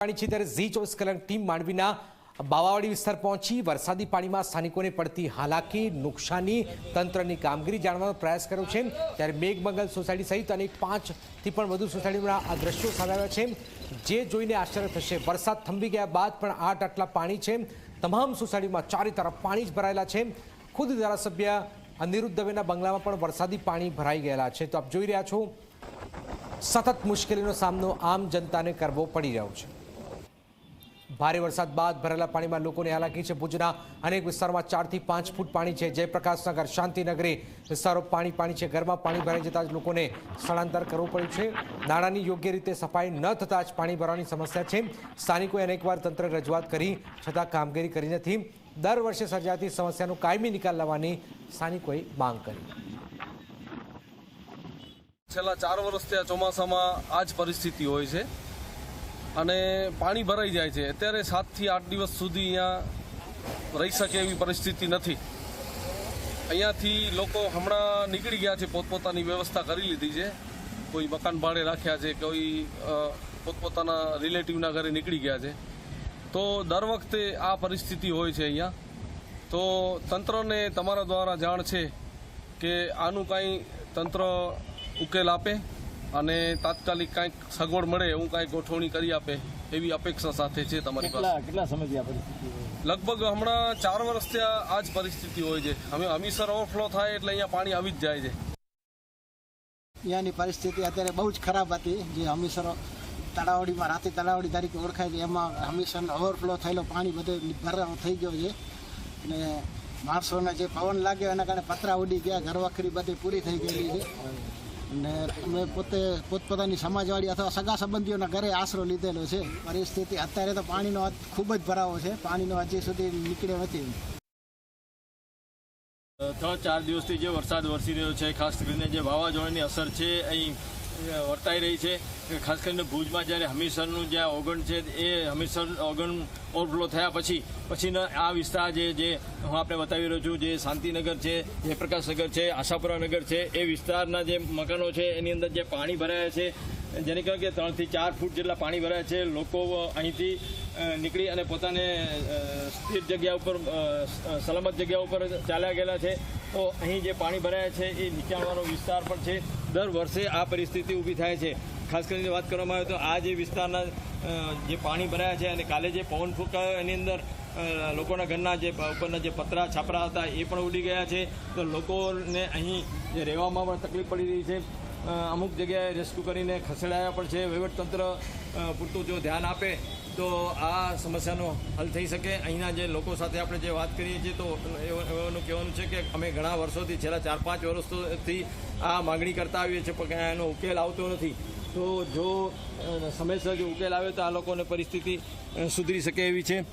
પાણી છે ત્યારે ઝી 24 કલાક ટીમ માંડવીના બાવાવાડી વિસ્તાર પહોંચી વરસાદી પાણીમાં સ્થાનિકોને પડતી હાલાકી નુકસાની તંત્રની કામગીરી જાણવાનો પ્રયાસ કર્યો છે। ત્યારે મેઘમંગલ સોસાયટી સહિત અનેક 5 થી પણ વધુ સોસાયટીમાં આ દ્રશ્યો સામે આવ્યા છે, જે જોઈને આશ્ચર્ય થશે। વરસાદ થંભી ગયા બાદ પણ આટલા પાણી છે। તમામ સોસાયટીમાં ચારે તરફ પાણી જ ભરાયેલા છે। ખુદ ધારાસભ્ય અનિરુદ્ધ દવેના બંગલામાં પણ વરસાદી પાણી ભરાઈ ગયેલા છે। તો આપ જોઈ રહ્યા છો સતત મુશ્કેલીનો સામનો આમ જનતાને કરવો પડી રહ્યો છે। भारे वरसाद बाद भरेला पानी में लोगों ने हालाकी है। भुजना अनेक विस्तारों में 4 થી 5 फूट पानी है। जयप्रकाशनगर शांतिनगरी विस्तारों पानी है। घर में पानी भराई जता ज लोगों ने स्थलांतर करवू पड्युं छे। नाळानी योग्य रीते सफाई न थता ज पाणी भरवानी समस्या है। स्थानिकोए अनेकवार तंत्र रजूआत करी छतां कामगीरी करी नथी। दर वर्षे सर्जाती समस्यानो कायमी निकाल लाववानी स्थानिकोए मांग करी। छेल्ला 4 वर्षथी आ ચોમાસામાં आ ज परिस्थिति होय छे અને પાણી ભરાઈ જાય છે। અત્યારે 7 થી 8 દિવસ સુધી અહીંયા રહી શકે એવી પરિસ્થિતિ નથી। અહીંયાથી લોકો હમણાં નીકળી ગયા છે, પોતપોતાની વ્યવસ્થા કરી લીધી છે। કોઈ મકાન ભાડે રાખ્યા છે, કોઈ પોતપોતાના રિલેટિવના ઘરે નીકળી ગયા છે। તો દર વખતે આ પરિસ્થિતિ હોય છે અહીંયા। તો તંત્રને તમારા દ્વારા જાણ છે કે આનું કાંઈ તંત્ર ઉકેલ આપે અને તાત્કાલિક કંઈક સગવડ મળે એવું કંઈક ગોઠવણી કરી આપે એવી અપેક્ષા સાથે છે તમારી પાસે। કેટલા સમયથી આ પરિસ્થિતિ? લગભગ હમણાં 4 વર્ષથી આ જ પરિસ્થિતિ હોય છે। હવે હમીસર ઓવરફ્લો થાય એટલે અહીંયા પાણી આવી જ જાય છે। અહીંયાની પરિસ્થિતિ અત્યારે બહુ જ ખરાબ હતી। જે હમીસર તળાવડીમાં રાતે તળાવડી તરીકે ઓળખાય છે, એમાં હમીસર ઓવરફ્લો થયેલો પાણી બધું ભરાવો થઈ ગયો છે અને માણસોને જે પવન લાગ્યો એના કારણે પતરા ઉડી ગયા, ઘરવખરી બધી પૂરી થઈ ગયેલી છે અને અમે પોતે પોતપોતાની સમાજવાડી અથવા સગા સંબંધીઓના ઘરે આશરો લીધેલો છે। પરિસ્થિતિ અત્યારે તો પાણીનો ખૂબ જ ભરાવો છે, પાણીનો હજી સુધી નીકળ્યો નથી। 3-4 દિવસથી જે વરસાદ વરસી રહ્યો છે, ખાસ કરીને જે વાવાઝોડાની અસર છે અહીં વર્તાઈ રહી છે। ખાસ કરીને ભુજમાં જ્યારે હમીસરનું જે ઓગણ છે એ હમીસર ઓગણ ઓવરફ્લો થયા પછીનો આ વિસ્તાર જે હું આપણે બતાવી રહ્યો છું, જે શાંતિનગર છે, જયપ્રકાશનગર છે, આશાપુરા નગર છે, એ વિસ્તારના જે મકાનો છે એની અંદર જે પાણી ભરાયા છે, જેને કહે કે 3 થી 4 ફૂટ જેટલા પાણી ભરાયા છે। લોકો અહીંથી નીકળી અને પોતાને સ્થિર જગ્યા ઉપર સલામત જગ્યા ઉપર ચાલ્યા ગયેલા છે। તો અહીં જે પાણી ભરાયા છે એ નીચાણવાળો વિસ્તાર પણ છે। દર વર્ષે આ પરિસ્થિતિ ઊભી થાય છે। ખાસ કરીને વાત કરવામાં આવે તો આ જે વિસ્તારના જે પાણી ભરાયા છે અને કાલે જે પવન ફૂંકાયો એની અંદર લોકોના ઘરના જે ઉપરના જે પતરા છાપરા હતા એ પણ ઉડી ગયા છે। તો લોકોને અહીં જે રહેવામાં પણ તકલીફ પડી રહી છે। અમુક જગ્યાએ રેસ્ક્યુ કરીને ખસેડાયા પણ છે। વહીવટતંત્ર પૂરતું જો ધ્યાન આપે તો આ સમસ્યાનો હલ થઈ શકે। અહીંના જે લોકો સાથે આપણે જે વાત કરીએ છીએ તો એવાનું કહેવાનું છે કે અમે ઘણા વર્ષોથી છેલ્લા 4-5 વર્ષોથી આ માગણી કરતા આવીએ છીએ, પણ એનો ઉકેલ આવતો નથી। તો જો સમયસર જો ઉકેલ આવે તો આ લોકોને પરિસ્થિતિ સુધરી શકે એવી છે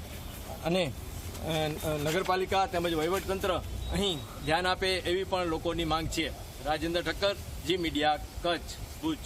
અને નગરપાલિકા તેમજ વહીવટતંત્ર અહીં ધ્યાન આપે એવી પણ લોકોની માંગ છે। રાજેન્દ્ર ઠક્કર, જી મીડિયા, કચ્છ, ભુજ।